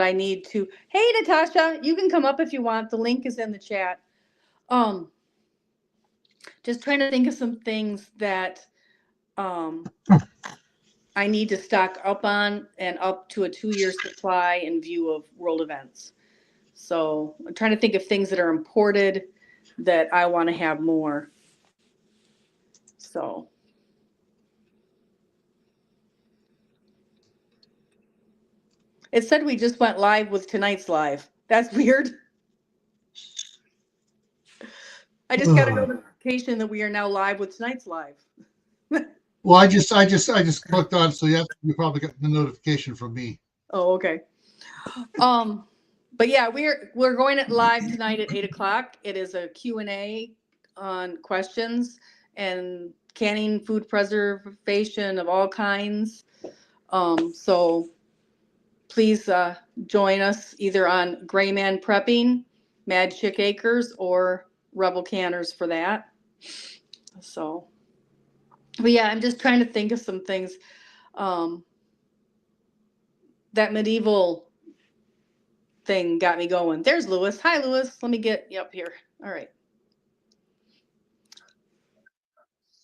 I need to. Hey, Natasha, you can come up if you want. The link is in the chat. Um, just trying to think of some things that um I need to stock up on and up to a 2-year supply in view of world events. So I'm trying to think of things that are imported that I want to have more. So. It said we just went live with tonight's live. That's weird. I just got a notification that we are now live with tonight's live. Well, I just clicked on, so you probably got the notification from me. Oh, okay. But yeah, we're going live tonight at 8:00. It is a Q&A on questions and canning, food preservation of all kinds. So please join us either on Gray Man Prepping, Mad Chick Acres, or Rebel Canners for that. So, but yeah, I'm just trying to think of some things. That medieval thing got me going. There's Lewis. Hi, Lewis. Let me get you up here. All right.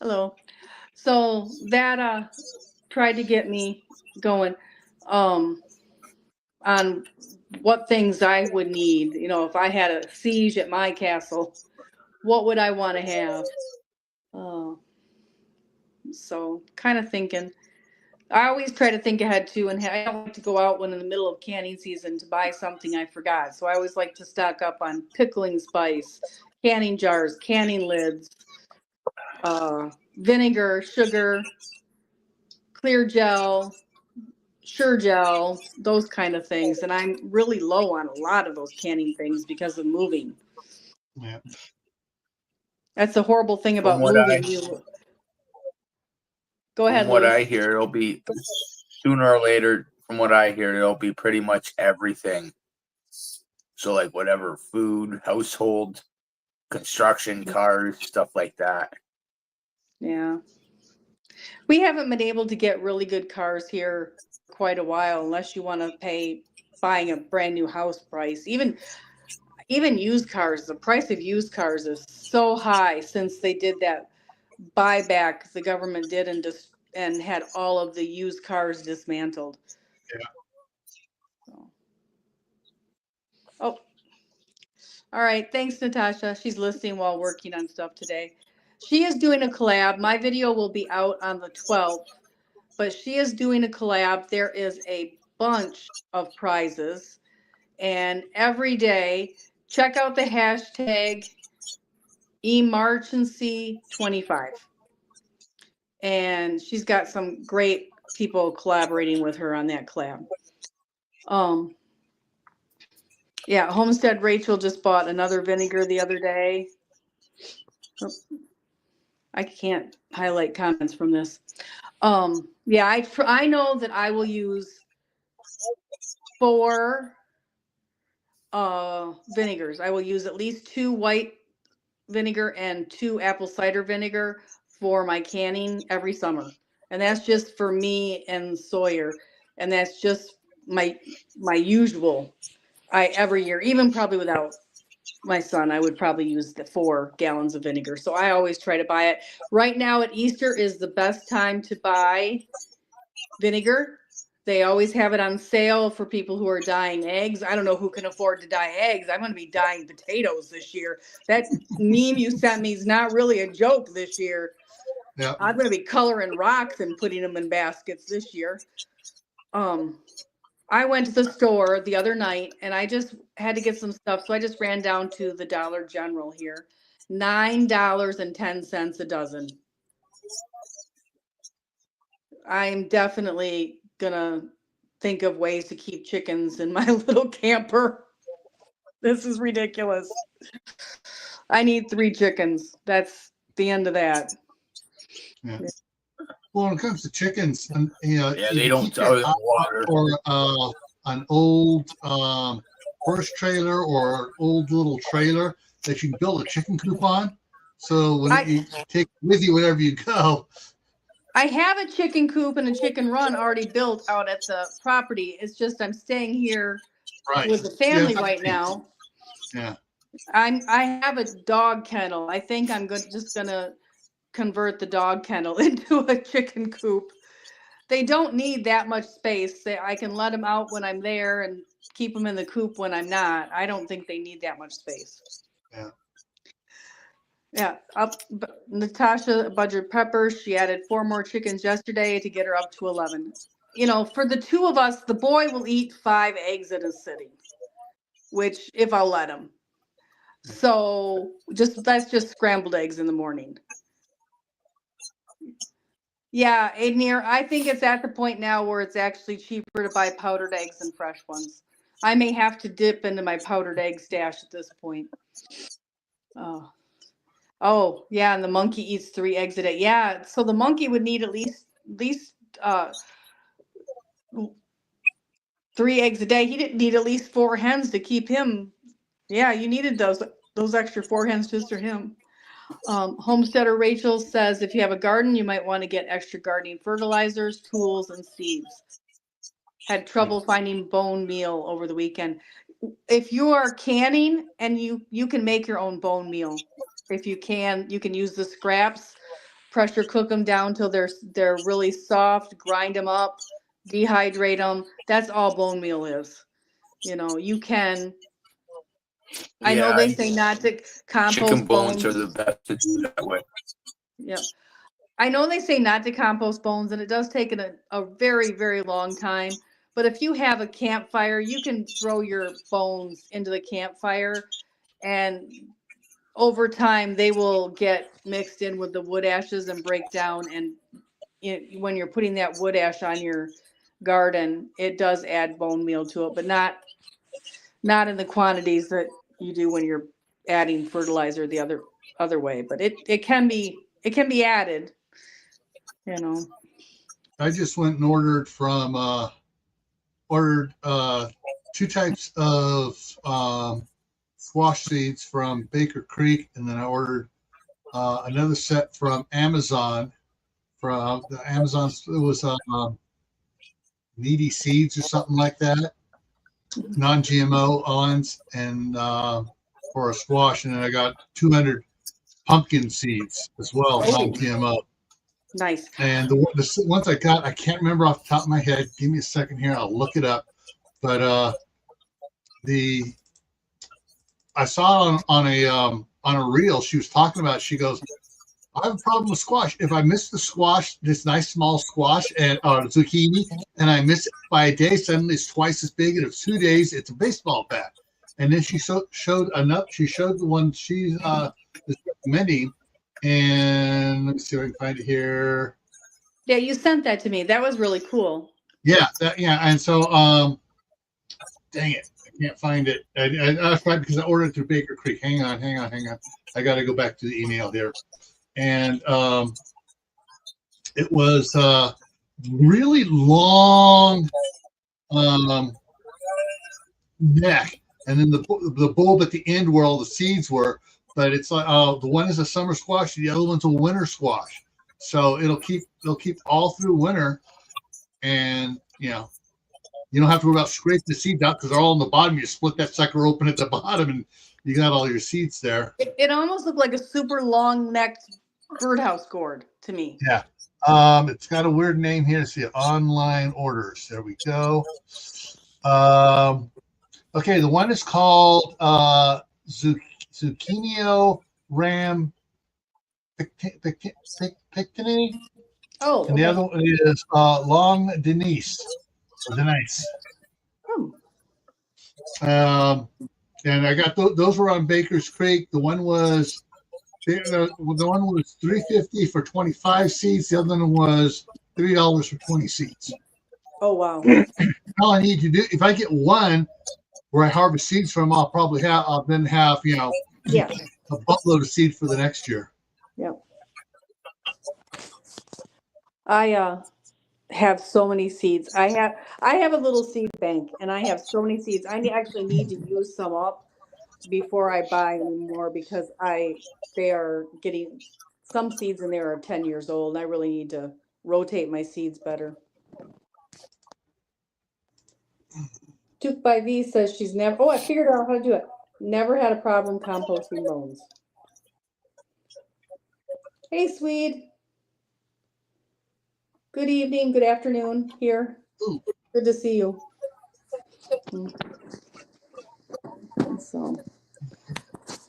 Hello. So that tried to get me going on what things I would need. You know, if I had a siege at my castle, what would I want to have? So kind of thinking. I always try to think ahead too, and I don't like to go out when in the middle of canning season to buy something I forgot. So I always like to stock up on pickling spice, canning jars, canning lids, vinegar, sugar, clear gel, sure gel, those kind of things. And I'm really low on a lot of those canning things because of moving. Yeah. That's the horrible thing about moving. Go ahead, From what Louis. I hear, it'll be sooner or later. From what I hear, it'll be pretty much everything. So, like whatever food, household, construction, cars, stuff like that. Yeah. We haven't been able to get really good cars here quite a while, unless you want to pay buying a brand new house price. Even used cars, the price of used cars is so high since they did that buyback the government did and had all of the used cars dismantled. Yeah. So. Oh, all right. Thanks, Natasha. She's listening while working on stuff today. She is doing a collab. My video will be out on the 12th, but she is doing a collab. There is a bunch of prizes, and every day, check out the hashtag emergency25. And she's got some great people collaborating with her on that collab. Yeah, Homestead Rachel just bought another vinegar the other day. Oh, I can't highlight comments from this. Yeah, I know that I will use 4 vinegars. I will use at least 2 white vinegar and 2 apple cider vinegar for my canning every summer. And that's just for me and Sawyer. And that's just my usual. Every year, even probably without my son, I would probably use the 4 gallons of vinegar. So I always try to buy it. Right now at Easter is the best time to buy vinegar. They always have it on sale for people who are dyeing eggs. I don't know who can afford to dye eggs. I'm going to be dyeing potatoes this year. That meme you sent me is not really a joke this year. Yeah. I'm going to be coloring rocks and putting them in baskets this year. I went to the store the other night and I just had to get some stuff. So I just ran down to the Dollar General here. $9.10 a dozen. I'm definitely going to think of ways to keep chickens in my little camper. This is ridiculous. I need 3 chickens. That's the end of that. Yeah. Well, when it comes to chickens, you know, Yeah, they don't tell them water. Or an old horse trailer or old little trailer that you can build a chicken coop on. So when you take with you wherever you go. I have a chicken coop and a chicken run already built out at the property. It's just I'm staying here Right. with the Yeah, family it's right okay. now. Yeah. I have a dog kennel. I think I'm just gonna convert the dog kennel into a chicken coop. They don't need that much space. I can let them out when I'm there and keep them in the coop when I'm not. I don't think they need that much space. Yeah. Yeah. Natasha Budget Pepper, she added 4 more chickens yesterday to get her up to 11. You know, for the 2 of us, the boy will eat 5 eggs in a sitting, which if I'll let him. So that's just scrambled eggs in the morning. Yeah, Adnir, I think it's at the point now where it's actually cheaper to buy powdered eggs than fresh ones. I may have to dip into my powdered egg stash at this point. Oh, yeah, and the monkey eats 3 eggs a day. Yeah, so the monkey would need at least 3 eggs a day. He didn't need at least 4 hens to keep him. Yeah, you needed those extra 4 hens just for him. Homesteader Rachel says if you have a garden, you might want to get extra gardening fertilizers, tools, and seeds. Had trouble finding bone meal over the weekend. If you are canning and you can make your own bone meal. If you can use the scraps, pressure cook them down till they're really soft, grind them up, dehydrate them. That's all bone meal is. You know, you can. I know Yeah, they say not to compost chicken bones bones. are the best to do that way. Yep. I know they say not to compost bones, and it does take a very, very long time. But if you have a campfire, you can throw your bones into the campfire, and over time they will get mixed in with the wood ashes and break down. And when you're putting that wood ash on your garden, it does add bone meal to it, but not in the quantities that you do when you're adding fertilizer the other way. But it can be added. You know. I just went and ordered 2 types of squash seeds from Baker Creek, and then I ordered another set from Amazon. From the Amazon, it was Needy Seeds or something like that, non-GMO ones, and for a squash, and then I got 200 pumpkin seeds as well, non-GMO. Nice. And the ones I got, I can't remember off the top of my head. Give me a second here, I'll look it up. But I saw on a reel she was talking about. She goes, I have a problem with squash. If I miss the squash, this nice small squash and zucchini, and I miss it by a day, suddenly it's twice as big. And if 2 days, it's a baseball bat. And then she showed enough. She showed the one she is recommending. And let me see if I can find it here. Yeah, you sent that to me. That was really cool. Yeah, and so dang it, I can't find it. I tried because I ordered it through Baker Creek. Hang on. I got to go back to the email here. And it was really long neck, and then the bulb at the end where all the seeds were. But it's like the one is a summer squash, the other one's a winter squash. So it'll keep all through winter, and you don't have to worry about scraping the seeds out because they're all on the bottom. You split that sucker open at the bottom, and you got all your seeds there. It almost looked like a super long necked birdhouse gourd to me. Yeah. It's got a weird name here. See, online orders. There we go. Okay, the one is called Zucchino Ram Pictini. Oh, and the other one is Long Denise. And I got those were on Baker's Creek. The one was $3.50 for 25 seeds. The other one was $3 for 20 seeds. Oh wow! All I need to do, if I get one where I harvest seeds from, I'll probably have a buttload of seed for the next year. Yeah. I have so many seeds. I have a little seed bank, and I have so many seeds. I actually need to use some up before I buy any more because they are getting some seeds in there are 10 years old. And I really need to rotate my seeds better. Took by V says she's never, oh, I figured out how to do it. Never had a problem composting bones. Hey, Swede. Good evening, good afternoon here. Ooh. Good to see you. So,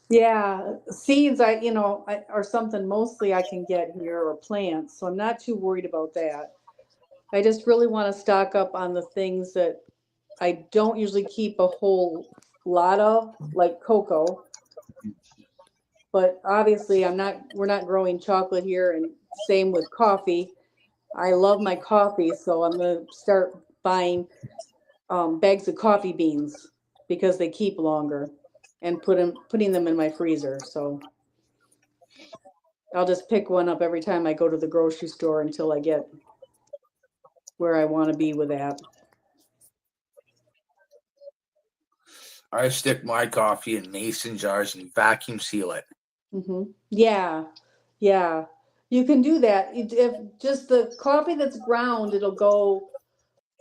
yeah, seeds are something mostly I can get here, or plants, so I'm not too worried about that. I just really want to stock up on the things that I don't usually keep a whole lot of, like cocoa. But obviously we're not growing chocolate here, and same with coffee. I love my coffee, so I'm going to start buying bags of coffee beans because they keep longer, and putting them in my freezer. So I'll just pick one up every time I go to the grocery store until I get where I want to be with that. I stick my coffee in mason jars and vacuum seal it. Mm-hmm. Yeah. You can do that. If just the coffee that's ground, it'll go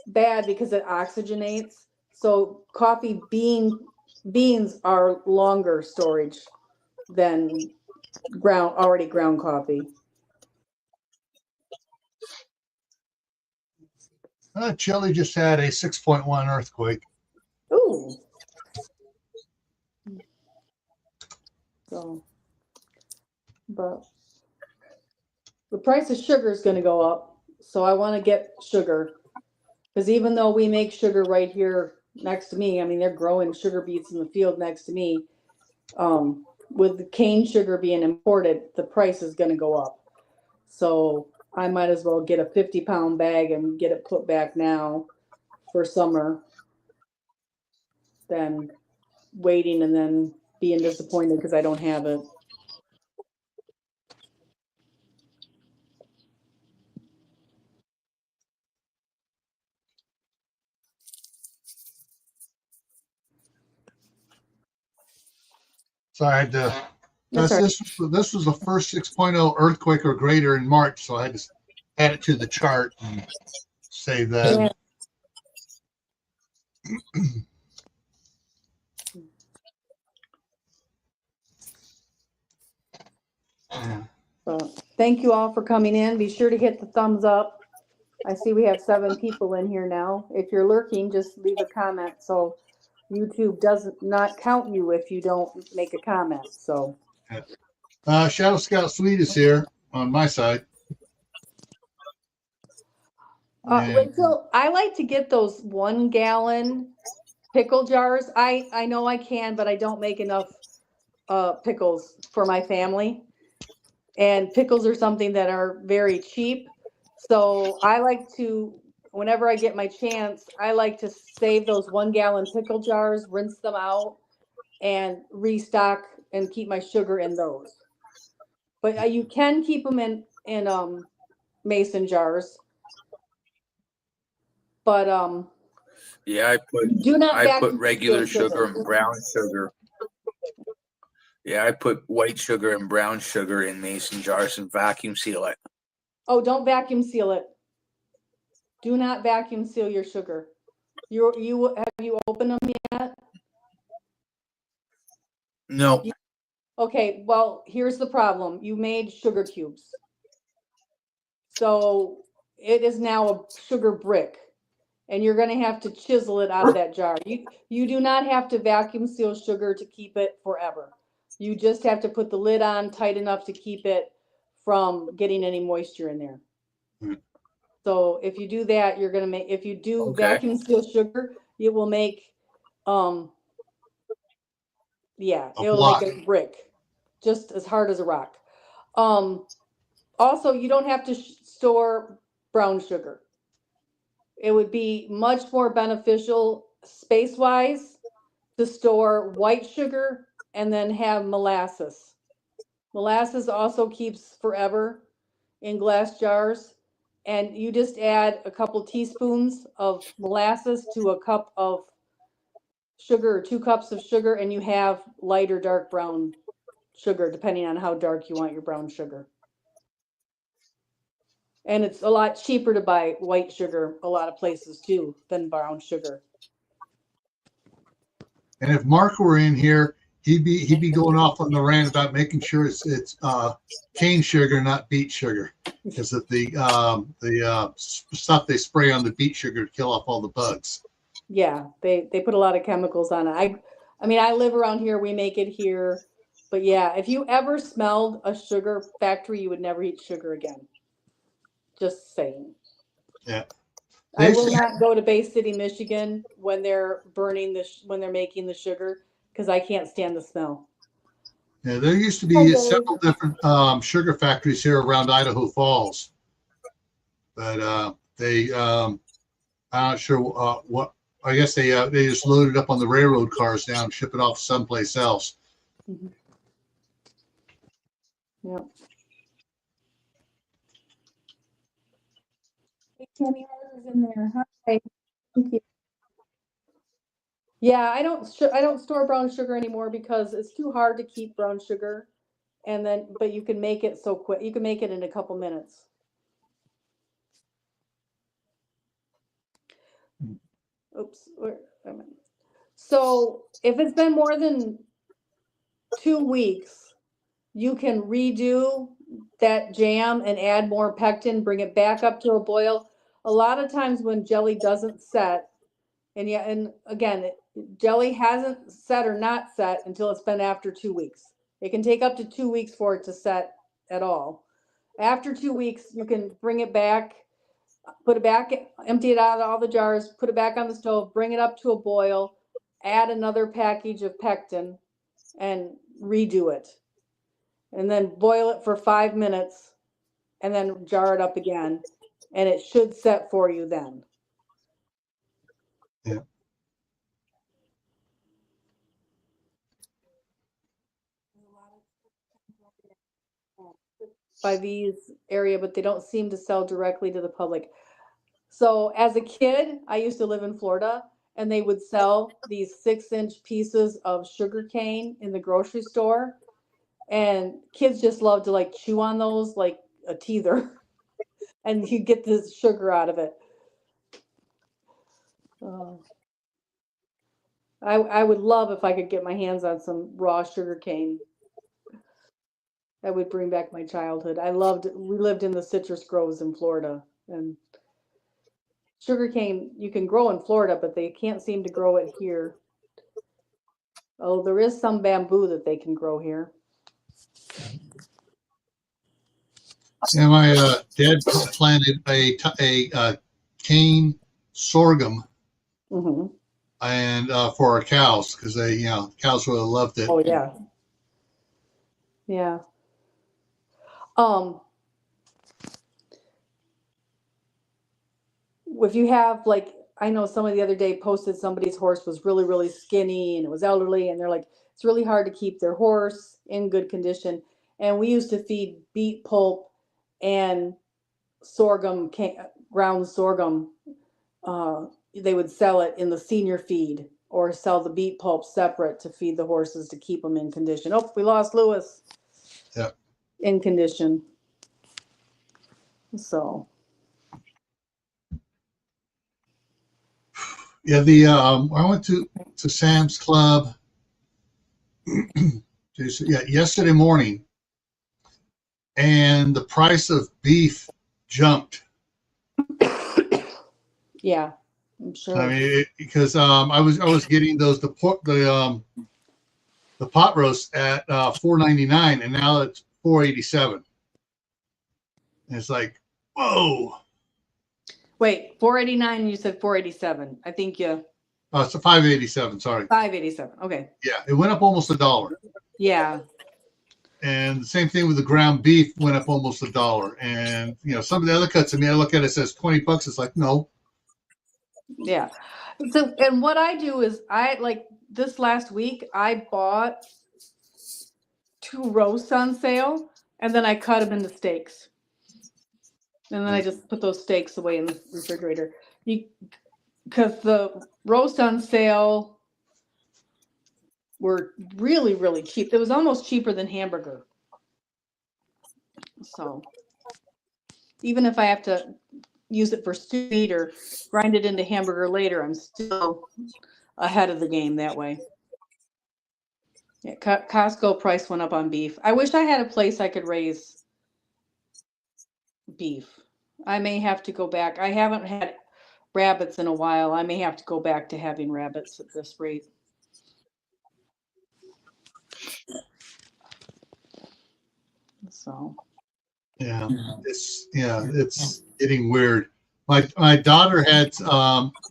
bad because it oxygenates. So coffee beans are longer storage than already ground coffee. Chile just had a 6.1 earthquake. Ooh. So, but the price of sugar is going to go up. So I want to get sugar, because even though we make sugar right here next to me, I mean, they're growing sugar beets in the field next to me. With the cane sugar being imported, the price is going to go up. So I might as well get a 50-pound bag and get it put back now for summer than waiting and then being disappointed because I don't have it. So I had to. That's all right. This was the first 6.0 earthquake or greater in March, so I had to add it to the chart and save that. Yeah. So thank you all for coming in. Be sure to hit the thumbs up. I see we have 7 people in here now. If you're lurking, just leave a comment. So YouTube does not count you if you don't make a comment. So Shadow Scout Sweet is here on my side. Rachel, I like to get those 1-gallon pickle jars. I know I can, but I don't make enough pickles for my family. And pickles are something that are very cheap. So I like to, whenever I get my chance, I like to save those 1-gallon pickle jars, rinse them out, and restock and keep my sugar in those. But you can keep them in mason jars. But yeah, I put regular sugar and brown sugar. Yeah, I put white sugar and brown sugar in mason jars and vacuum seal it. Oh, don't vacuum seal it. Do not vacuum seal your sugar. Have you opened them yet? No. Okay, well, here's the problem. You made sugar cubes. So it is now a sugar brick, and you're going to have to chisel it out of that jar. You do not have to vacuum seal sugar to keep it forever. You just have to put the lid on tight enough to keep it from getting any moisture in there. So if you do that, you're going to make, if you do vacuum seal sugar, it will make, it'll make a brick, just as hard as a rock. Also, you don't have to store brown sugar. It would be much more beneficial space-wise to store white sugar and then have molasses. Molasses also keeps forever in glass jars. And you just add a couple teaspoons of molasses to a cup of sugar, or 2 cups of sugar, and you have light or dark brown sugar, depending on how dark you want your brown sugar. And it's a lot cheaper to buy white sugar a lot of places too than brown sugar. And if Mark were in here, he'd be going off on the rant about making sure it's cane sugar, not beet sugar, because of the stuff they spray on the beet sugar to kill off all the bugs. Yeah, they put a lot of chemicals on it. I mean, I live around here. We make it here. But yeah, if you ever smelled a sugar factory, you would never eat sugar again. Just saying. Yeah. I will not go to Bay City, Michigan when they're burning when they're making the sugar because I can't stand the smell. Yeah, there used to be several different sugar factories here around Idaho Falls, but I'm not sure what. I guess they just loaded up on the railroad cars now and ship it off someplace else. Mm-hmm. Yeah. Hey, Tammy, ours is in there. Hi. Thank you. Yeah, I don't store brown sugar anymore because it's too hard to keep brown sugar, but you can make it so quick. You can make it in a couple minutes. Oops. So if it's been more than 2 weeks, you can redo that jam and add more pectin, bring it back up to a boil. A lot of times when jelly doesn't set, and again, jelly hasn't set or not set until it's been after 2 weeks. It can take up to 2 weeks for it to set at all. After 2 weeks, you can bring it back, put it back, empty it out of all the jars, put it back on the stove, bring it up to a boil, add another package of pectin, and redo it. And then boil it for 5 minutes, and then jar it up again, and it should set for you then. Yeah. By these area, but they don't seem to sell directly to the public. So as a kid, I used to live in Florida, and they would sell these 6-inch pieces of sugar cane in the grocery store, and kids just love to like chew on those like a teether, and you get the sugar out of it. I would love if I could get my hands on some raw sugar cane. That would bring back my childhood. We lived in the citrus groves in Florida, and sugarcane you can grow in Florida, but they can't seem to grow it here. Oh, there is some bamboo that they can grow here. Yeah, my dad planted a cane sorghum, Mm-hmm. and for our cows because cows really loved it. Oh yeah, yeah. If you have like, I know somebody the other day posted somebody's horse was really, really skinny and it was elderly, and they're like, it's really hard to keep their horse in good condition. And we used to feed beet pulp and sorghum, ground sorghum. They would sell it in the senior feed or sell the beet pulp separate to feed the horses to keep them in condition. Oh, we lost Lewis. Yeah. In condition. So. Yeah, I went to Sam's Club yesterday morning, and the price of beef jumped. Yeah, I'm sure. I mean, because I was getting the pot roast at $4.99, and now it's $4.87. And it's like, whoa. Wait, $4.89. You said $4.87. I think you. Oh, it's a $5.87. Sorry. $5.87. Okay. Yeah, it went up almost $1. Yeah. And the same thing with the ground beef went up almost $1. And some of the other cuts, I look at it, says $20. It's like, no. Yeah. So, and what I do is this last week, I bought 2 roasts on sale, and then I cut them into steaks. And then I just put those steaks away in the refrigerator. Because the roast on sale were really, really cheap. It was almost cheaper than hamburger. So even if I have to use it for stew meat or grind it into hamburger later, I'm still ahead of the game that way. Yeah, Costco price went up on beef. I wish I had a place I could raise beef. I may have to go back. I haven't had rabbits in a while. I may have to go back to having rabbits at this rate. So Yeah, it's getting weird. My daughter had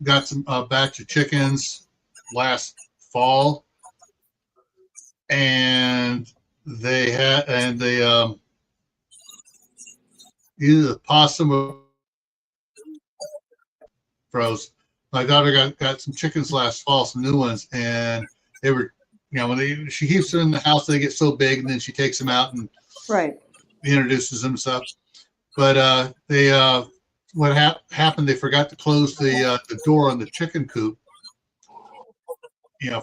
got some batch of chickens last fall, and they either the possum or froze. My daughter got some chickens last fall, some new ones, and they were, when she keeps them in the house, they get so big, and then she takes them out and right. introduces them stuff. But what happened? They forgot to close the door on the chicken coop,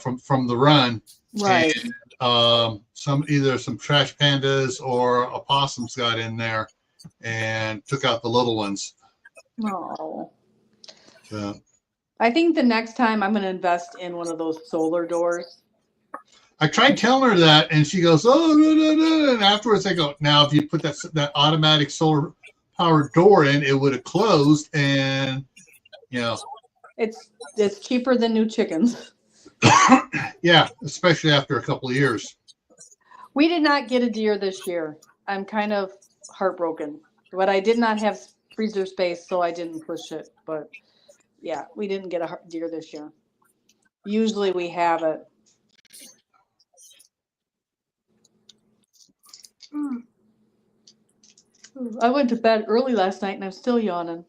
from the run. Right. And either some trash pandas or opossums got in there and took out the little ones. Oh. So, I think the next time I'm going to invest in one of those solar doors. I tried telling her that, and she goes, "Oh, no." And afterwards, I go, "Now, if you put that automatic solar powered door in, it would have closed." And it's cheaper than new chickens. Yeah, especially after a couple of years. We did not get a deer this year. I'm kind of heartbroken, but I did not have freezer space, so I didn't push it. But yeah, we didn't get a deer this year. Usually we have it. I went to bed early last night and I'm still yawning.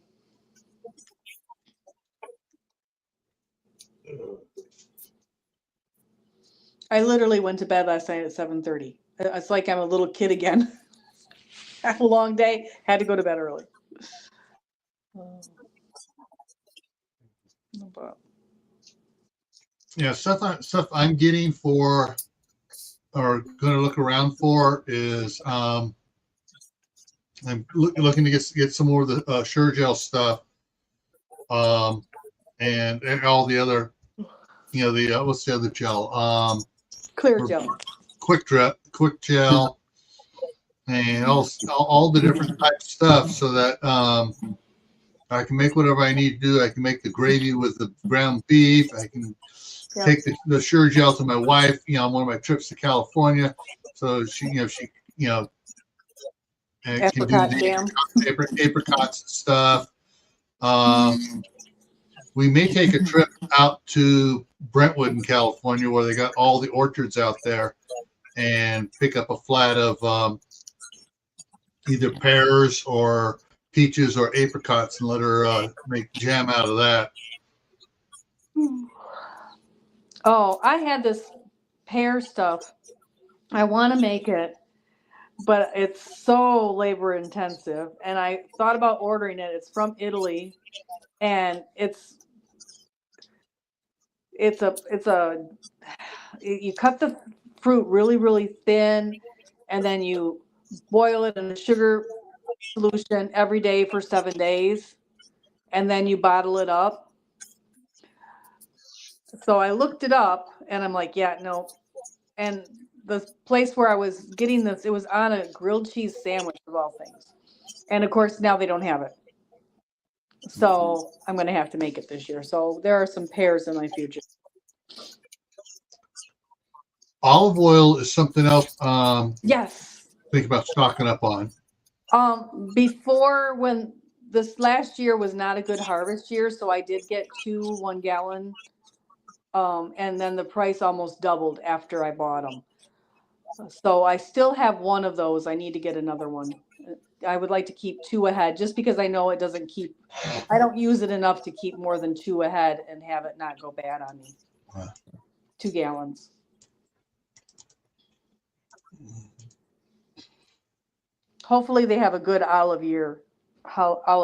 I literally went to bed last night at 7:30. It's like I'm a little kid again. Had a long day, had to go to bed early. Yeah, stuff I'm getting for, or going to look around for, is I'm looking to get some more of the Sure-Gel stuff, and all the other, what's the other gel? Clear gel. Quick gel, and all the different types of stuff, so that I can make whatever I need to do. I can make the gravy with the ground beef. I can take the Sure-Gel to my wife, on one of my trips to California, so she can do the apricots and stuff. We may take a trip out to Brentwood in California, where they got all the orchards out there, and pick up a flat of either pears or peaches or apricots, and let her make jam out of that. Oh, I had this pear stuff. I want to make it, but it's so labor intensive. And I thought about ordering it. It's from Italy, and you cut the fruit really, really thin, and then you boil it in a sugar solution every day for 7 days, and then you bottle it up. So I looked it up, and I'm like, yeah, no. And the place where I was getting this, it was on a grilled cheese sandwich of all things. And of course, now they don't have it. So I'm going to have to make it this year. So there are some pears in my future. Olive oil is something else. Yes. Think about stocking up on. Before, when this last year was not a good harvest year, so I did get 2 1-gallon. And then the price almost doubled after I bought them. So I still have one of those. I need to get another one. I would like to keep 2 ahead, just because I know it doesn't keep. I don't use it enough to keep more than 2 ahead and have it not go bad on me. 2 gallons. Hopefully they have a good olive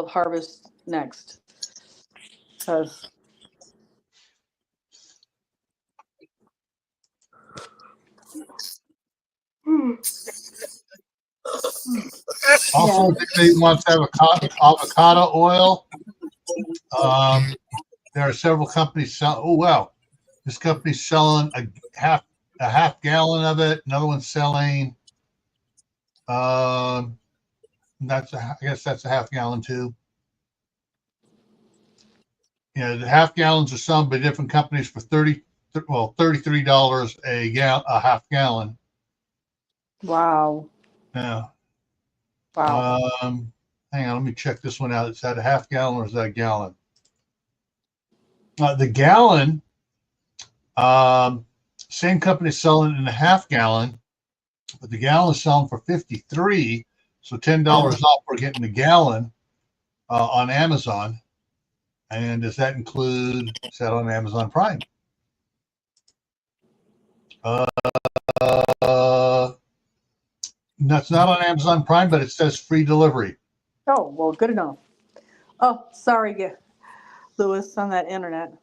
harvest next. Because Also, they want to have avocado oil. There are several companies selling. Oh wow, this company's selling a a half gallon of it. Another one's selling. I guess that's a half gallon too. The half gallons are sold by different companies for $33 a half gallon. Wow. Yeah. Wow. Hang on, let me check this one out. Is that a half gallon or is that a gallon? The gallon, same company selling in a half gallon, but the gallon is selling for $53, so $10 off for getting the gallon on Amazon. And does that include? Is that on Amazon Prime? That's not on Amazon Prime, but it says free delivery. Oh, well, good enough. Oh, sorry, Lewis, on that internet.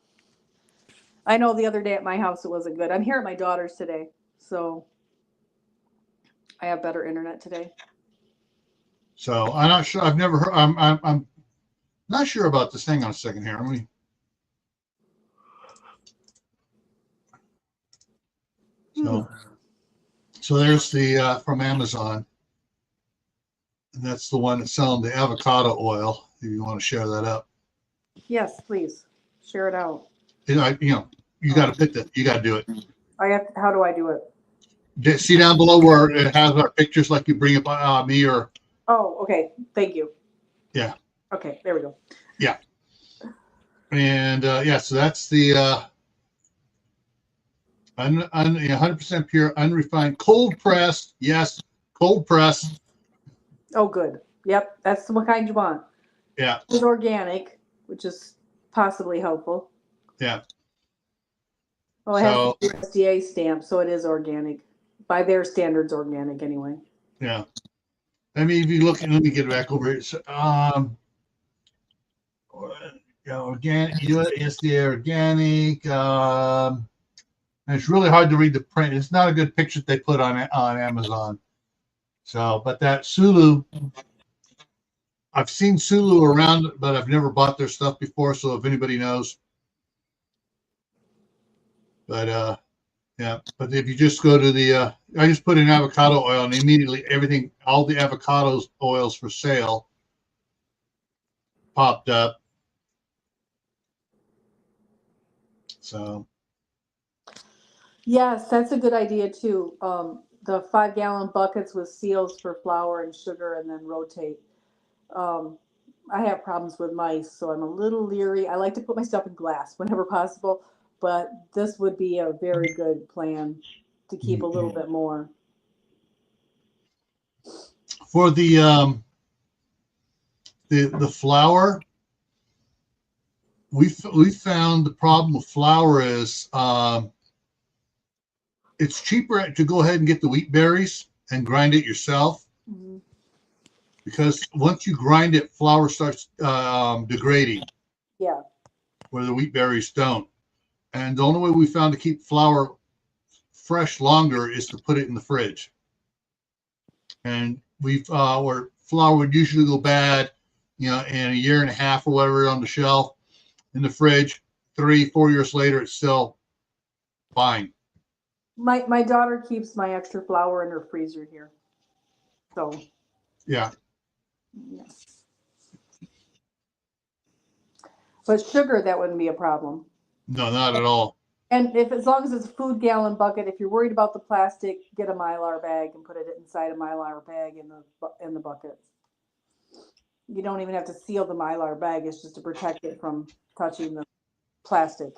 I know the other day at my house it wasn't good. I'm here at my daughter's today, so I have better internet today. So I'm not sure. I've never heard. I'm not sure about this. Hang on a second here. Let me. So there's the from Amazon, and that's the one that's selling the avocado oil. If you want to share that up. Yes, please share it out. You got to pick that. You got to do it. I have. How do I do it? See down below where it has our pictures, like you bring up me or. Oh, okay. Thank you. Yeah. Okay, there we go. Yeah. And so that's the 100% pure, unrefined, cold pressed. Yes, cold pressed. Oh, good. Yep, that's what kind you want. Yeah. It's organic, which is possibly helpful. Yeah. Oh, it has the USDA stamp, so it is organic. By their standards, organic anyway. Yeah. I mean, if you look, let me get back over here. So, organic, USDA organic. And it's really hard to read the print. It's not a good picture they put on Amazon. So, but that Sulu, I've seen Sulu around, but I've never bought their stuff before. So if anybody knows, but but if you just go to the, I just put in avocado oil and immediately all the avocado oils for sale popped up. So. Yes, that's a good idea too. The 5-gallon buckets with seals for flour and sugar, and then rotate. I have problems with mice, so I'm a little leery. I like to put my stuff in glass whenever possible, but this would be a very good plan to keep a little bit more. For the flour, we found the problem with flour is it's cheaper to go ahead and get the wheat berries and grind it yourself. Mm-hmm. Because once you grind it, flour starts degrading. Yeah. Where the wheat berries don't. And the only way we found to keep flour fresh longer is to put it in the fridge. And where flour would usually go bad, in a year and a half or whatever on the shelf. In the fridge, 3-4 years later, it's still fine. My daughter keeps my extra flour in her freezer here. So. Yeah. Yes. But sugar, that wouldn't be a problem. No, not at all. And as long as it's a food gallon bucket, if you're worried about the plastic, get a Mylar bag and put it inside a Mylar bag in the bucket. You don't even have to seal the Mylar bag. It's just to protect it from touching the plastic.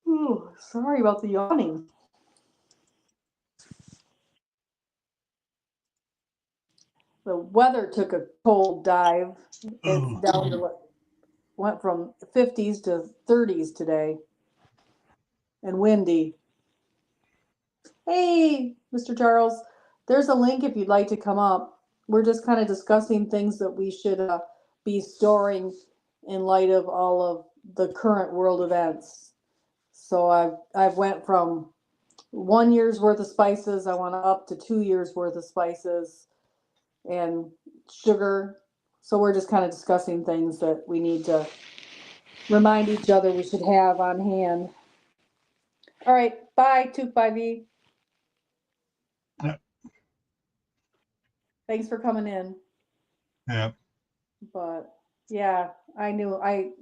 Ooh, sorry about the yawning. The weather took a cold dive. It's down to went from 50s to 30s today, and windy. Hey, Mr. Charles, there's a link if you'd like to come up. We're just kind of discussing things that we should be storing in light of all of the current world events. So I've went from 1 year's worth of spices. I went up to 2 years worth of spices and sugar. So we're just kind of discussing things that we need to remind each other we should have on hand. All right, bye, 25E. Yeah. Thanks for coming in. Yeah. But yeah, I knew I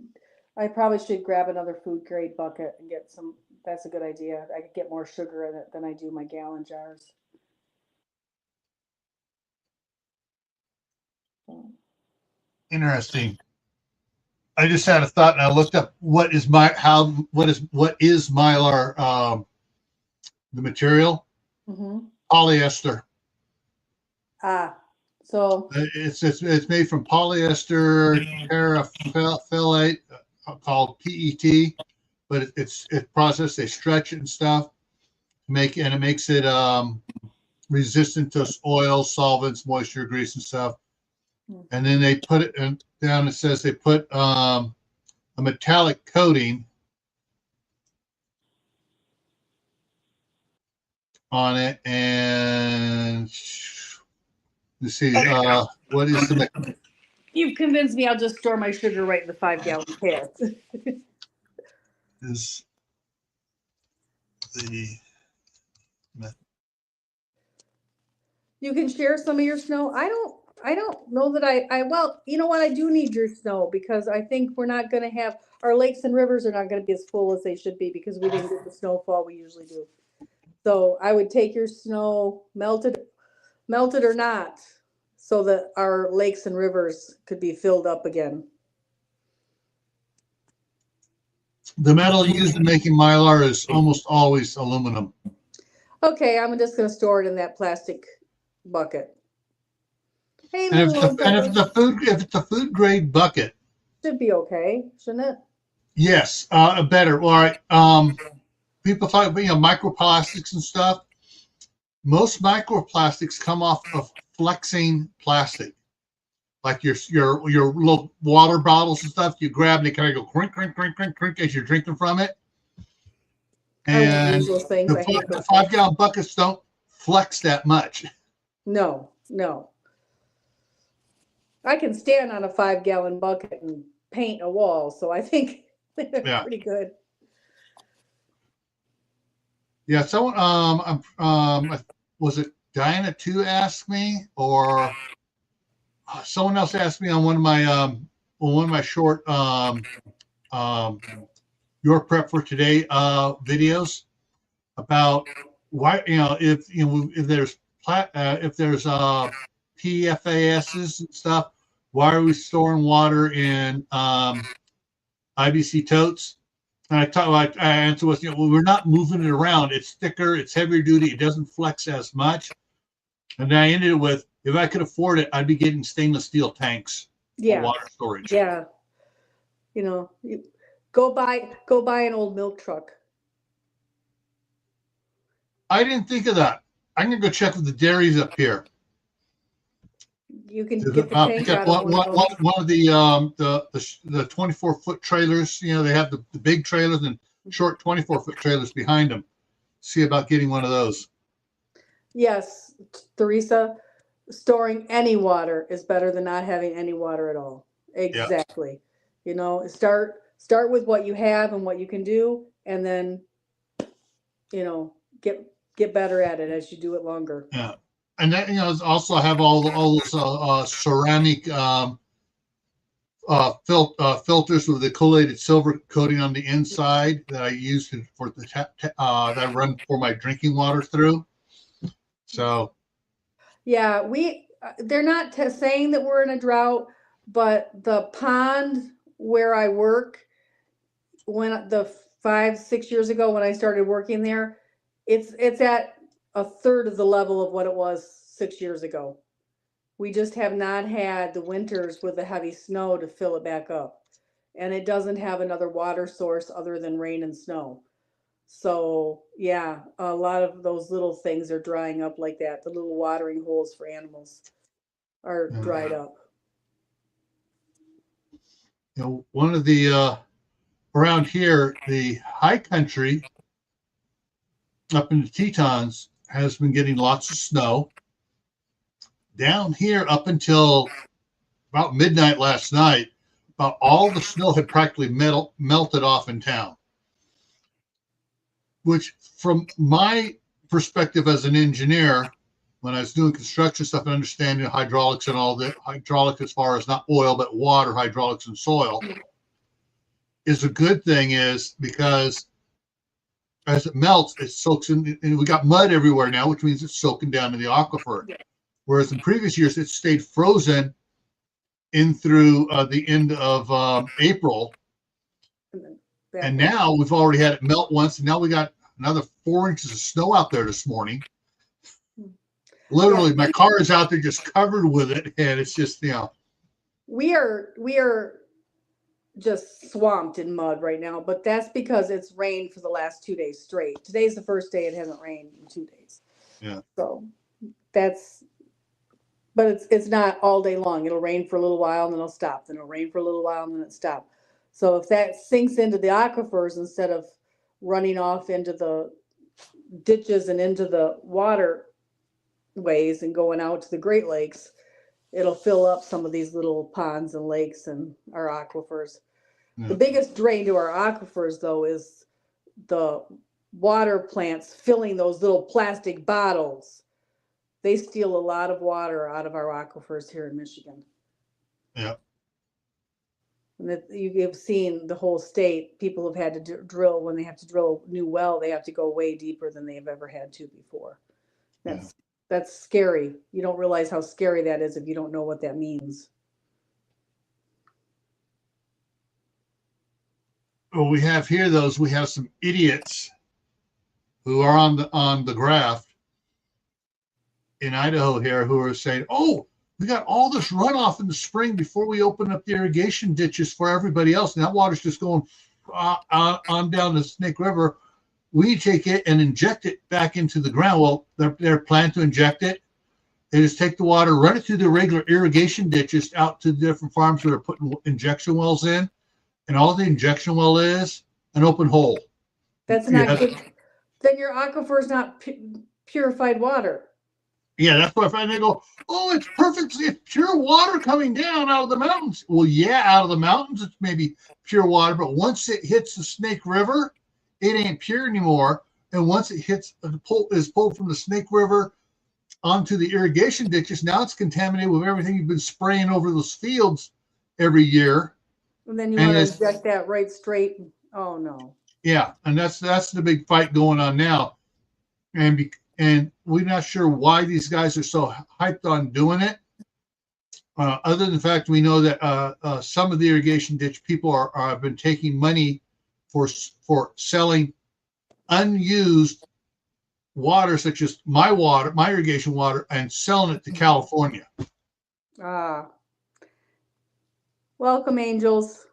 probably should grab another food grade bucket and get some. That's a good idea. I could get more sugar in it than I do my gallon jars. So, Interesting. I just had a thought, and I looked up what is mylar, the material, polyester. So It's made from polyester terephthalate called PET, but it's processed. They stretch it and stuff, it makes it resistant to oil, solvents, moisture, grease, and stuff. And then they put it down. It says they put a metallic coating on it, and you see what is the you've convinced me. I'll just store my sugar right in the 5-gallon can. is the You can share some of your snow. I don't know that well, you know what? I do need your snow because I think we're not going to have our lakes and rivers are not going to be as full as they should be because we didn't get the snowfall we usually do. So I would take your snow, melted or not, so that our lakes and rivers could be filled up again. The metal used in making mylar is almost always aluminum. Okay, I'm just going to store it in that plastic bucket. Hey, And if it's a food grade bucket, should be okay, shouldn't it? yes, better. All right. People talk about microplastics and stuff. Most microplastics come off of flexing plastic, like your little water bottles and stuff. You grab and they kind of go crink, crink, crink, crink, crink as you're drinking from it. And the 5-gallon buckets don't flex that much. No. I can stand on a 5-gallon bucket and paint a wall, so I think they're pretty good. Yeah. So, was it Diana 2 asked me, or someone else asked me on one of my short your prep for today videos about why if there's PFASs and stuff, why are we storing water in IBC totes? And I answer with, well, we're not moving it around. It's thicker, it's heavier duty, it doesn't flex as much. And then I ended it with, if I could afford it, I'd be getting stainless steel tanks for water storage. Yeah. Go buy an old milk truck. I didn't think of that. I'm gonna go check with the dairies up here. You can get the tank out of one of the 24-foot trailers. They have the big trailers and short 24-foot trailers behind them. See about getting one of those. Yes, Teresa, storing any water is better than not having any water at all. Exactly. Yeah. Start with what you have and what you can do, and then get better at it as you do it longer. Yeah. And then also have all those ceramic filters with the collated silver coating on the inside that I use for the that I run for my drinking water through. So yeah, they're not saying that we're in a drought, but the pond where I work, when 5-6 years ago when I started working there, it's at a third of the level of what it was 6 years ago. We just have not had the winters with the heavy snow to fill it back up. And it doesn't have another water source other than rain and snow. So yeah, a lot of those little things are drying up like that. The little watering holes for animals are dried up. One of the around here, the high country up in the Tetons has been getting lots of snow. Down here, up until about midnight last night, about all the snow had practically melted off in town. Which, from my perspective as an engineer, when I was doing construction stuff and understanding hydraulics and all that, hydraulic as far as not oil, but water, hydraulics and soil, is a good thing, is because as it melts, it soaks in, and we got mud everywhere now, which means it's soaking down in the aquifer. Whereas in previous years, it stayed frozen in through the end of April. And now we've already had it melt once, and now we got another 4 inches of snow out there this morning. Literally, my car is out there just covered with it, and it's just, we are just swamped in mud right now, but that's because it's rained for the last 2 days straight. Today's the first day it hasn't rained in 2 days. Yeah. So but it's not all day long. It'll rain for a little while and then it'll stop. Then it'll rain for a little while and then it'll stop. So if that sinks into the aquifers instead of running off into the ditches and into the waterways and going out to the Great Lakes, it'll fill up some of these little ponds and lakes and our aquifers. Yeah. The biggest drain to our aquifers, though, is the water plants filling those little plastic bottles. They steal a lot of water out of our aquifers here in Michigan. Yeah. And that you've seen the whole state, people have had to drill, when they have to drill a new well, they have to go way deeper than they've ever had to before. That's scary. You don't realize how scary that is if you don't know what that means. Well, we have here we have some idiots who are on the graph in Idaho here who are saying, "Oh, we got all this runoff in the spring before we open up the irrigation ditches for everybody else, and that water's just going on down the Snake River. We take it and inject it back into the ground." Well, they're planning to inject it. They just take the water, run it through the regular irrigation ditches out to the different farms that are putting injection wells in, and all the injection well is an open hole. That's not good. Then your aquifer is not purified water. Yeah, that's what I find. They go, "Oh, it's perfect. It's pure water coming down out of the mountains." Well, yeah, out of the mountains, it's maybe pure water, but once it hits the Snake River, it ain't pure anymore. And once it is pulled from the Snake River onto the irrigation ditches, now it's contaminated with everything you've been spraying over those fields every year. And then you want to inject that right straight. Oh no. Yeah, and that's the big fight going on now, and we're not sure why these guys are so hyped on doing it. Other than the fact we know that some of the irrigation ditch people have been taking money for selling unused water, such as my irrigation water, and selling it to California. Welcome, angels.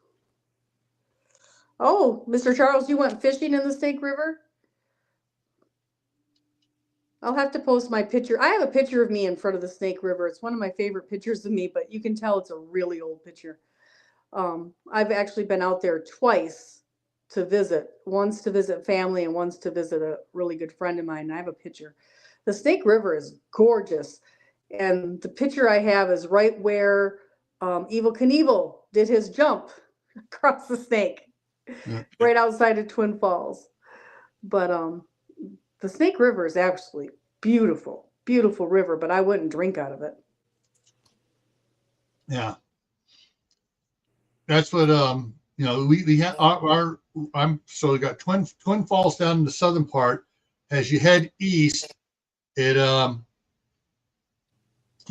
Oh, Mr. Charles, you went fishing in the Snake River? I'll have to post my picture. I have a picture of me in front of the Snake River. It's one of my favorite pictures of me, but you can tell it's a really old picture. I've actually been out there twice to visit, once to visit family and once to visit a really good friend of mine. And I have a picture. The Snake River is gorgeous. And the picture I have is right where Evel Knievel did his jump across the snake, right outside of Twin Falls. But the Snake River is actually beautiful, beautiful river, but I wouldn't drink out of it. Yeah. That's what we have so we got Twin Falls down in the southern part. As you head east, you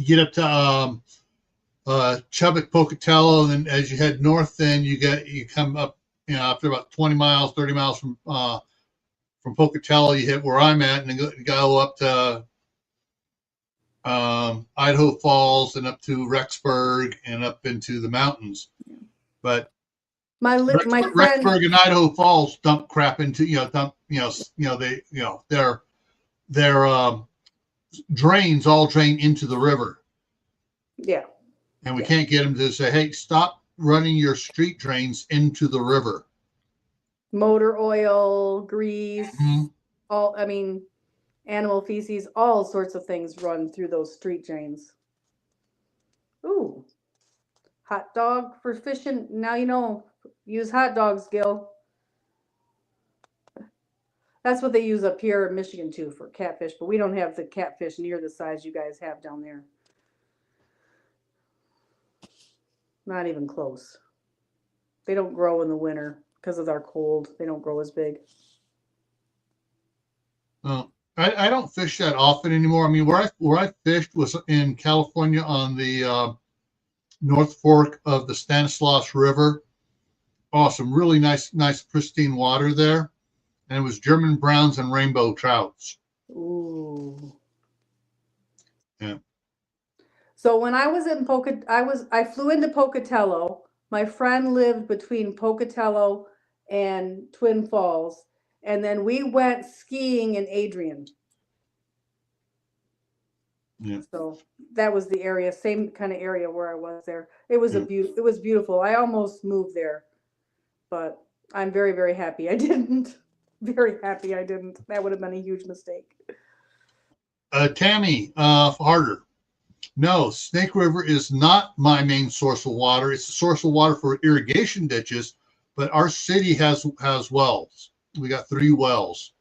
get up to Chubbuck, Pocatello, and then as you head north, then you come up, after about 20 miles, 30 miles from Pocatello, you hit where I'm at, and then go up to Idaho Falls and up to Rexburg and up into the mountains. But my friend Rexburg and Idaho Falls dump crap into their drains all drain into the river. Yeah. And we can't get them to say, "Hey, stop running your street drains into the river." Motor oil, grease, animal feces, all sorts of things run through those street drains. Ooh. Hot dog for fishing. Now you know. Use hot dogs, Gil. That's what they use up here in Michigan too for catfish, but we don't have the catfish near the size you guys have down there. Not even close. They don't grow in the winter because of our cold. They don't grow as big. I don't fish that often anymore. I mean, where I fished was in California on the North Fork of the Stanislaus River. Oh, some really nice pristine water there, and it was German browns and rainbow trouts. Ooh. Yeah. So when I was in I flew into Pocatello. My friend lived between Pocatello and Twin Falls, and then we went skiing in Adrian. Yeah. So that was the area, same kind of area where I was there. It was it was beautiful. I almost moved there, but I'm very, very happy I didn't. Very happy I didn't. That would have been a huge mistake. Tammy Harder. No, Snake River is not my main source of water. It's a source of water for irrigation ditches, but our city has wells. We got 3 wells.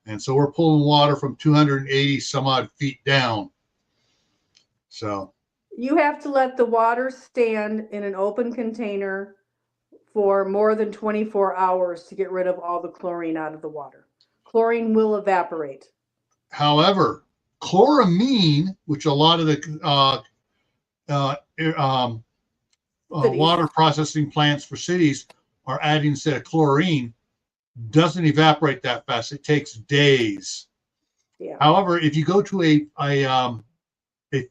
And so we're pulling water from 280 some odd feet down. So you have to let the water stand in an open container for more than 24 hours to get rid of all the chlorine out of the water. Chlorine will evaporate. However, chloramine, which a lot of the water processing plants for cities are adding instead of chlorine, doesn't evaporate that fast. It takes days. Yeah. However, if you go to a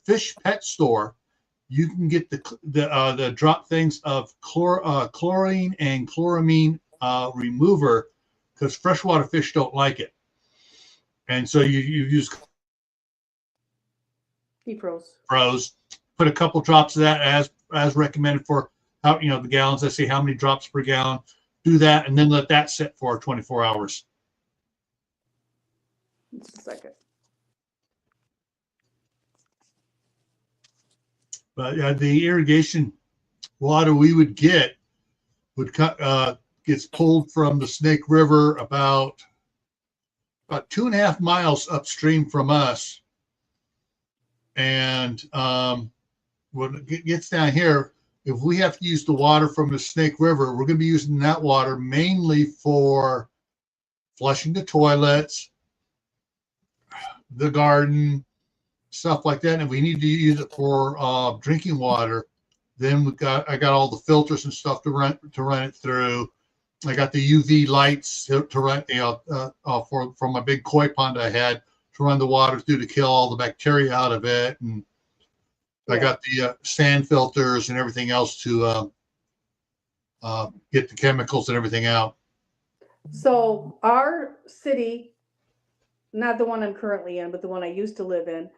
fish pet store, you can get the drop things of chlorine and chloramine remover, because freshwater fish don't like it, and so you use pros. Put a couple drops of that as recommended for how the gallons. I say how many drops per gallon. Do that, and then let that sit for 24 hours. Just a second. But the irrigation water we would get gets pulled from the Snake River about 2.5 miles upstream from us, and when it gets down here, if we have to use the water from the Snake River, we're going to be using that water mainly for flushing the toilets, the garden, stuff like that. And if we need to use it for drinking water, then I got all the filters and stuff to run it through. I got the UV lights to run, for my big koi pond I had to run the water through to kill all the bacteria out of it, and I got the sand filters and everything else to get the chemicals and everything out. So our city, not the one I'm currently in, but the one I used to live in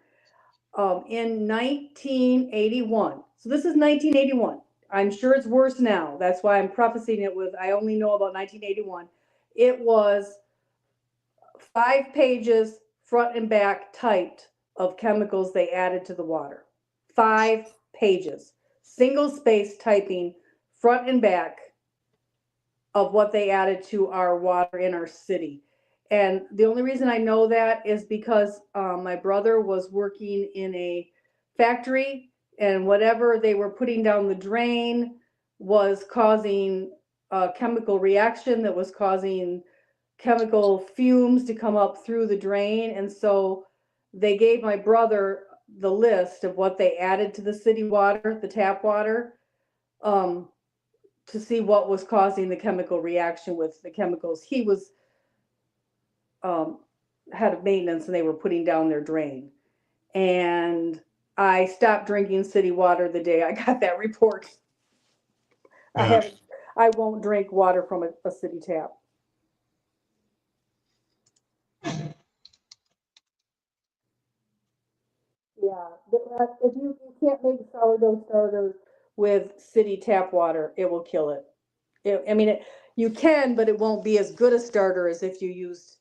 1981. So this is 1981. I'm sure it's worse now. That's why I'm prefacing it with I only know about 1981. It was 5 pages front and back typed of chemicals they added to the water. 5 pages, single space typing front and back of what they added to our water in our city. And the only reason I know that is because my brother was working in a factory, and whatever they were putting down the drain was causing a chemical reaction that was causing chemical fumes to come up through the drain. And so they gave my brother the list of what they added to the city water, the tap water, to see what was causing the chemical reaction with the chemicals he was head of maintenance, and they were putting down their drain. And I stopped drinking city water the day I got that report. I won't drink water from a city tap. Yeah, if you can't make sourdough starter with city tap water, it will kill it. You can, but it won't be as good a starter as if you used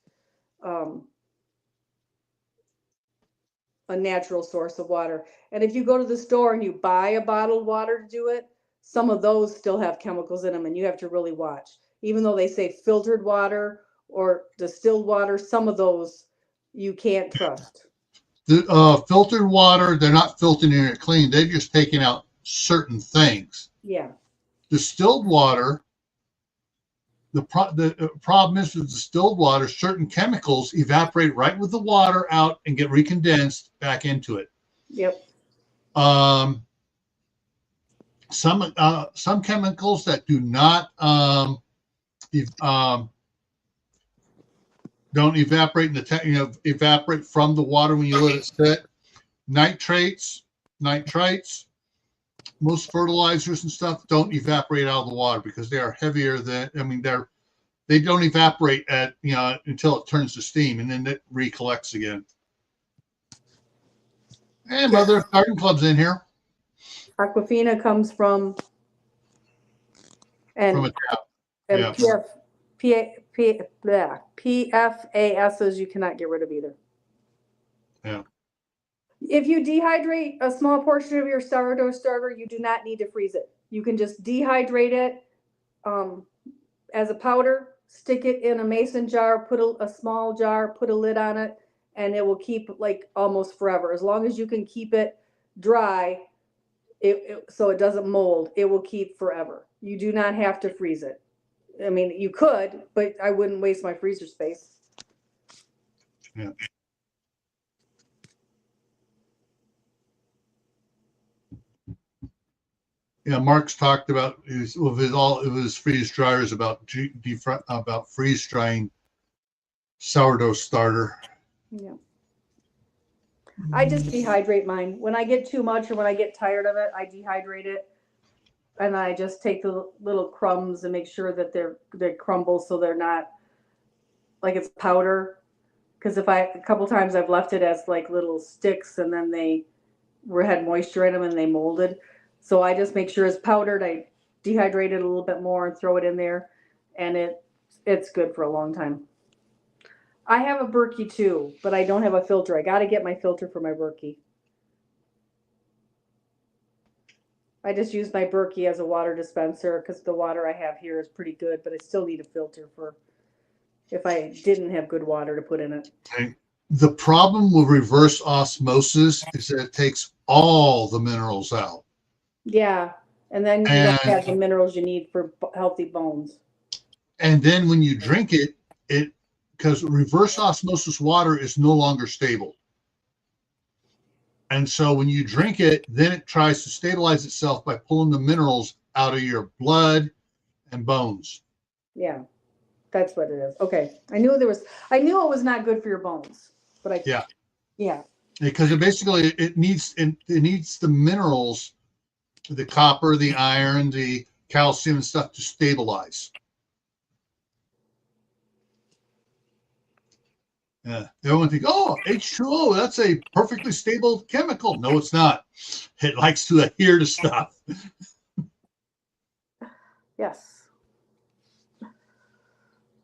a natural source of water. And if you go to the store and you buy a bottled water to do it, some of those still have chemicals in them, and you have to really watch. Even though they say filtered water or distilled water, some of those you can't trust. The filtered water, they're not filtering it clean. They're just taking out certain things. Yeah. Distilled water, the problem is with distilled water, certain chemicals evaporate right with the water out and get recondensed back into it. Yep. Some chemicals that do not don't evaporate in the evaporate from the water when you let it sit. Nitrates, most fertilizers and stuff don't evaporate out of the water because they are heavier than. They don't evaporate at until it turns to steam, and then it recollects again. And Mother Garden Club's in here. Aquafina comes from From a tap. and Yeah. PFASs you cannot get rid of either. Yeah. If you dehydrate a small portion of your sourdough starter, you do not need to freeze it. You can just dehydrate it as a powder, stick it in a mason jar, put a small jar, put a lid on it, and it will keep like almost forever. As long as you can keep it dry, so it doesn't mold, it will keep forever. You do not have to freeze it. I mean, you could, but I wouldn't waste my freezer space. Yeah. Yeah, Mark's talked about his freeze dryers about freeze drying sourdough starter. Yeah. I just dehydrate mine. When I get too much or when I get tired of it, I dehydrate it. And I just take the little crumbs and make sure that they crumble so they're not like it's powder. Because a couple times I've left it as like little sticks and then they had moisture in them and they molded. So I just make sure it's powdered. I dehydrate it a little bit more and throw it in there, and it's good for a long time. I have a Berkey too, but I don't have a filter. I got to get my filter for my Berkey. I just use my Berkey as a water dispenser because the water I have here is pretty good, but I still need a filter for if I didn't have good water to put in it. Okay. The problem with reverse osmosis is that it takes all the minerals out. Yeah, and then you don't have the minerals you need for healthy bones. And then when you drink it, because reverse osmosis water is no longer stable. And so when you drink it, then it tries to stabilize itself by pulling the minerals out of your blood and bones. Yeah, that's what it is. Okay, I knew it was not good for your bones, but yeah. Because it needs the minerals, the copper, the iron, the calcium and stuff to stabilize. Yeah, everyone thinks, oh, H2O, that's a perfectly stable chemical. No, it's not. It likes to adhere to stuff. Yes.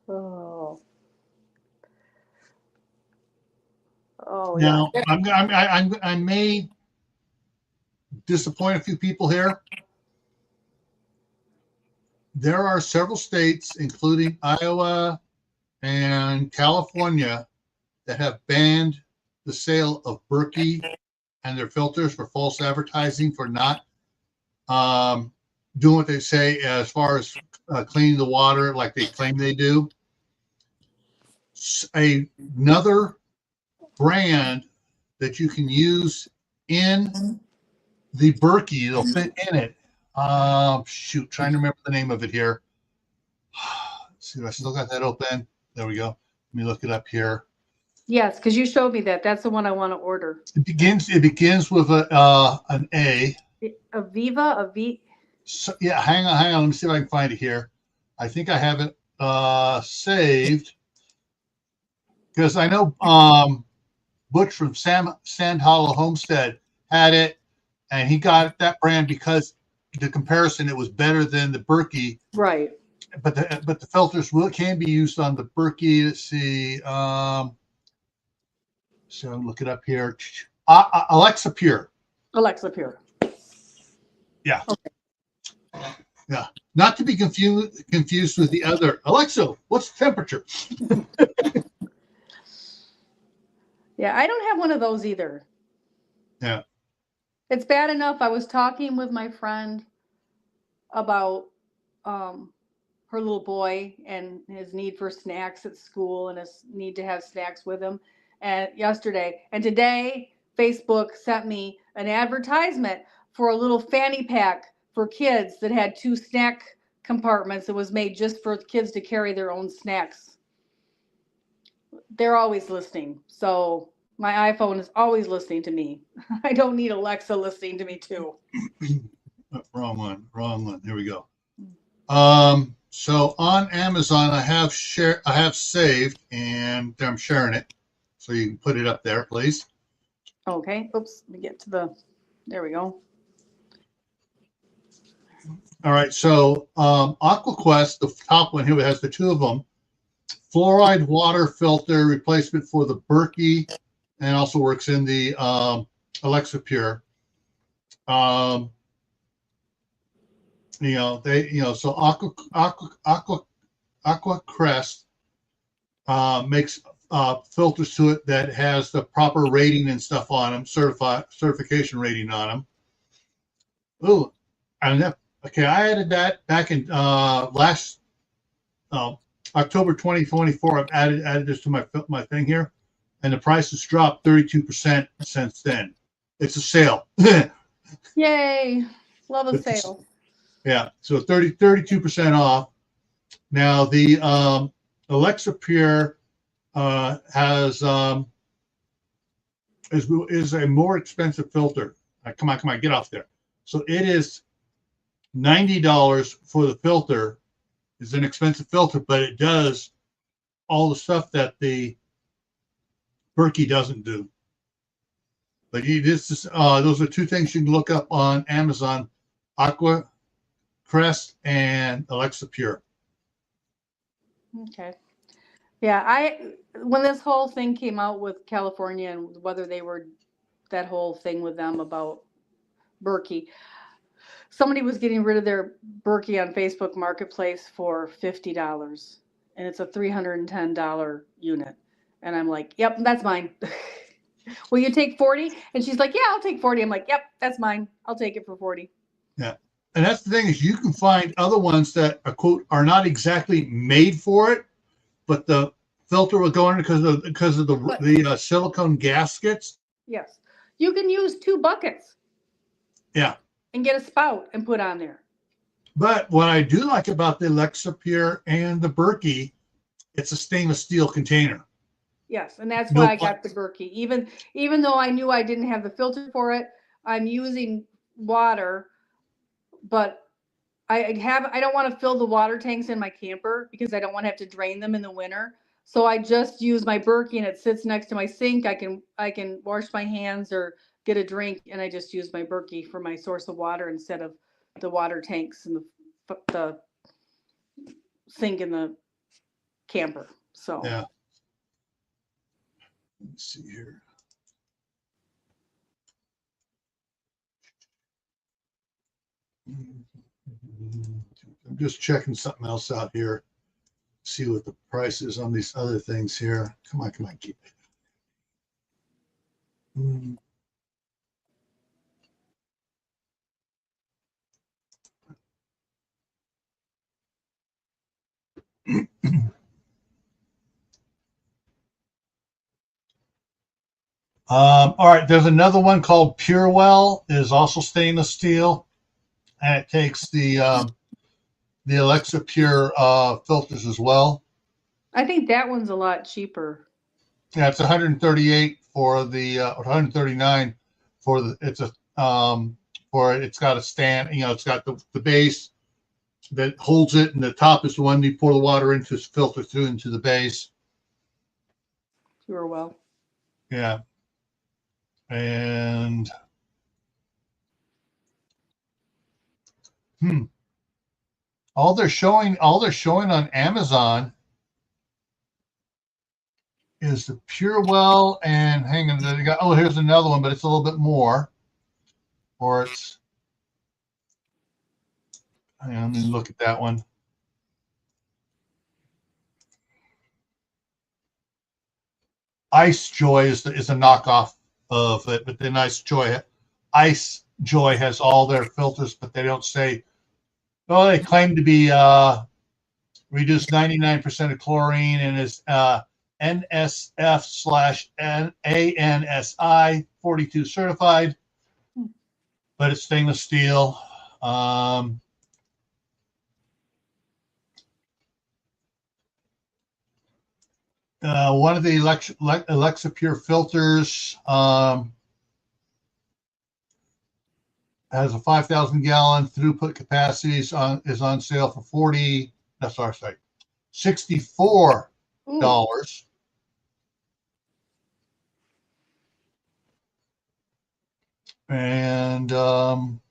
Oh. Oh, now, yeah. I may disappoint a few people here. There are several states, including Iowa and California, that have banned the sale of Berkey and their filters for false advertising, for not doing what they say as far as cleaning the water like they claim they do. Another brand that you can use in the Berkey, it'll fit in it. Trying to remember the name of it here. Let's see, I still got that open. There we go. Let me look it up here. Yes, because you showed me that. That's the one I want to order. It begins with an A. Aviva. So, yeah, hang on. Let me see if I can find it here. I think I have it saved because I know Butch from Sand Hollow Homestead had it, and he got that brand because the comparison, it was better than the Berkey. Right. But the filters can be used on the Berkey. Let's see. So look it up here. Alexa Pure. Alexa Pure. Yeah. Okay. Yeah. Not to be confused with the other. Alexa, what's the temperature? Yeah, I don't have one of those either. Yeah. It's bad enough. I was talking with my friend about her little boy and his need for snacks at school and his need to have snacks with him. And yesterday and today, Facebook sent me an advertisement for a little fanny pack for kids that had 2 snack compartments. It was made just for kids to carry their own snacks. They're always listening. So my iPhone is always listening to me. I don't need Alexa listening to me too. Wrong one. Here we go. So on Amazon, I have saved, and I'm sharing it. So you can put it up there, please. Okay. Oops. Let me get to there we go. All right. So AquaQuest, the top one here, has the 2 of them. Fluoride water filter replacement for the Berkey, and also works in the Alexa Pure. So AquaCrest makes filters to it that has the proper rating and stuff on them, certification rating on them. Oh, and okay, I added that back in last October 2024. I've added this to my thing here, and the price has dropped 32% since then. It's a sale. Yay. Love a sale. Yeah, so 32% off. Now the Alexa Pure is a more expensive filter. Come on, get off there. So it is $90 for the filter. It's an expensive filter, but it does all the stuff that the Berkey doesn't do. But those are 2 things you can look up on Amazon: AquaCrest and Alexa Pure. Okay. Yeah, when this whole thing came out with California and whether they were that whole thing with them about Berkey, somebody was getting rid of their Berkey on Facebook Marketplace for $50, and it's a $310 unit. And I'm like, yep, that's mine. Will you take 40? And she's like, yeah, I'll take 40. I'm like, yep, that's mine. I'll take it for 40. Yeah. And that's the thing, is you can find other ones that are not exactly made for it, but the filter will go in because of the silicone gaskets. Yes. You can use 2 buckets. Yeah. And get a spout and put on there. But what I do like about the Alexa Pure and the Berkey, it's a stainless steel container. Yes, and that's why I got the Berkey. Even though I knew I didn't have the filter for it, I'm using water, but I don't want to fill the water tanks in my camper because I don't want to have to drain them in the winter. So I just use my Berkey, and it sits next to my sink. I can wash my hands or get a drink, and I just use my Berkey for my source of water instead of the water tanks and the sink in the camper. So yeah. Let's see here. I'm just checking something else out here. See what the price is on these other things here. Come on, keep it. All right, there's another one called Purewell. It is also stainless steel, and it takes the Alexa Pure filters as well. I think that one's a lot cheaper. Yeah, it's 138 for the 139 for the. It's a for it. It's got a stand. It's got the base that holds it, and the top is the one you pour the water into, filter through into the base. Purewell. Yeah. And all they're showing on Amazon is the Pure Well, and hang on, oh, here's another one, but it's a little bit more. Or it's, hang on, let me look at that one. Ice Joy is a knockoff of it, but then Ice Joy has all their filters, but they don't say. Oh, they claim to be reduced 99% of chlorine and is NSF/ANSI 42 certified, but it's stainless steel. One of the Alexa Pure filters has a 5,000 gallon throughput capacity, is on sale for $64. And I'm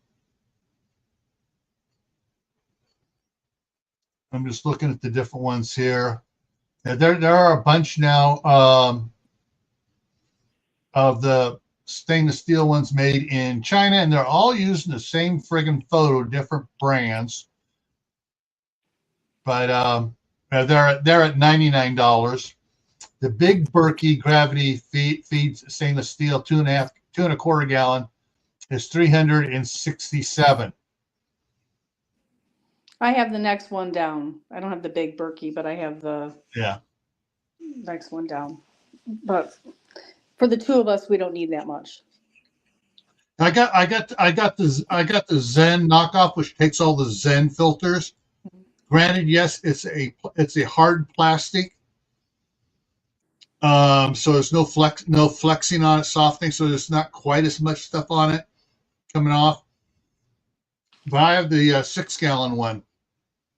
just looking at the different ones here. There are a bunch now of the stainless steel ones made in China, and they're all using the same friggin' photo, different brands. But they're at $99. The big Berkey gravity feeds stainless steel 2.25 gallon is $367. I have the next one down. I don't have the big Berkey, but I have the next one down. But for the two of us, we don't need that much. I got the Zen knockoff, which takes all the Zen filters. Granted, yes, it's a hard plastic, so there's no flexing on it, softening, so there's not quite as much stuff on it coming off. But I have the 6 gallon one.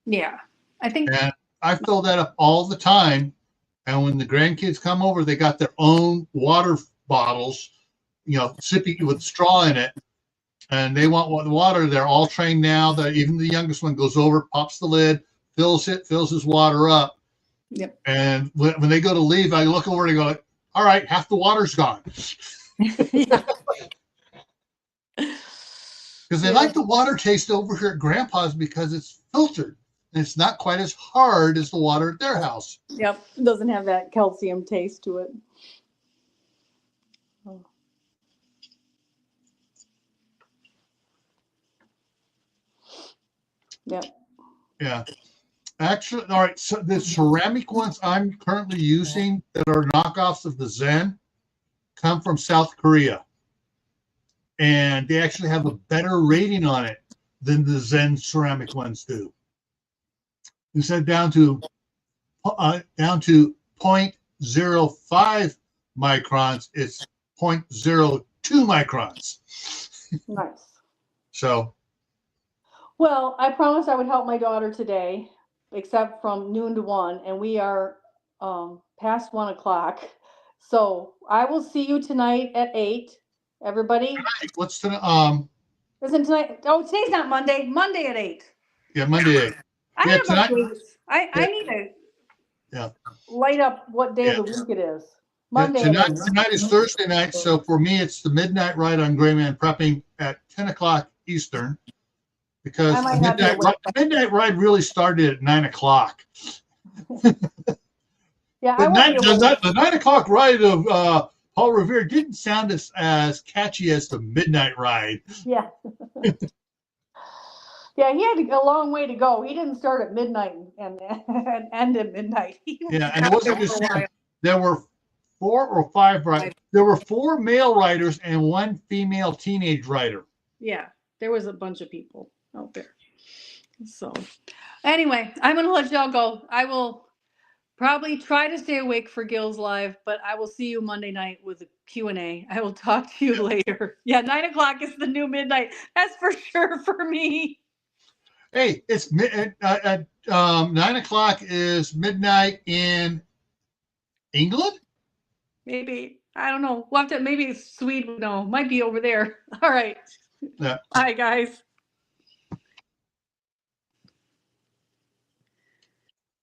Yeah, I think. And I fill that up all the time. And when the grandkids come over, they got their own water bottles, sipping with straw in it. And they want water. They're all trained now. That even the youngest one goes over, pops the lid, fills his water up. Yep. And when they go to leave, I look over and I go, all right, half the water's gone. Yeah. Because they like the water taste over here at Grandpa's because it's filtered. And it's not quite as hard as the water at their house. Yep. It doesn't have that calcium taste to it. Oh. Yep. Yeah. Actually, all right. So the ceramic ones I'm currently using that are knockoffs of the Zen come from South Korea. And they actually have a better rating on it than the Zen ceramic ones do. You said down to 0.05 microns. It's 0.02 microns. Nice. So. Well, I promised I would help my daughter today, except from noon to 1, and we are past 1 o'clock. So I will see you tonight at 8. Everybody. What's tonight? Isn't tonight? Oh, today's not Monday. Monday at 8. Yeah, Monday at 8. I Yeah, have tonight. I need to light up what day of the week it is. Monday. Tonight is Thursday night, so for me it's the midnight ride on Gray Man Prepping at 10 o'clock Eastern, because the midnight ride really started at 9 o'clock. Yeah, the 9 o'clock ride of Paul Revere didn't sound as catchy as the midnight ride. Yeah. Yeah, he had a long way to go. He didn't start at midnight and end at midnight. And it wasn't just him. There were 4 or 5 riders. There were 4 male riders and 1 female teenage rider. Yeah, there was a bunch of people out there. So anyway, I'm going to let y'all go. I will probably try to stay awake for Gil's Live, but I will see you Monday night with a Q&A. I will talk to you later. Yeah, 9 o'clock is the new midnight. That's for sure for me. Hey, it's 9 o'clock is midnight in England? Maybe. I don't know. We'll have to, maybe Sweden. No, might be over there. All right. Yeah. Bye, guys.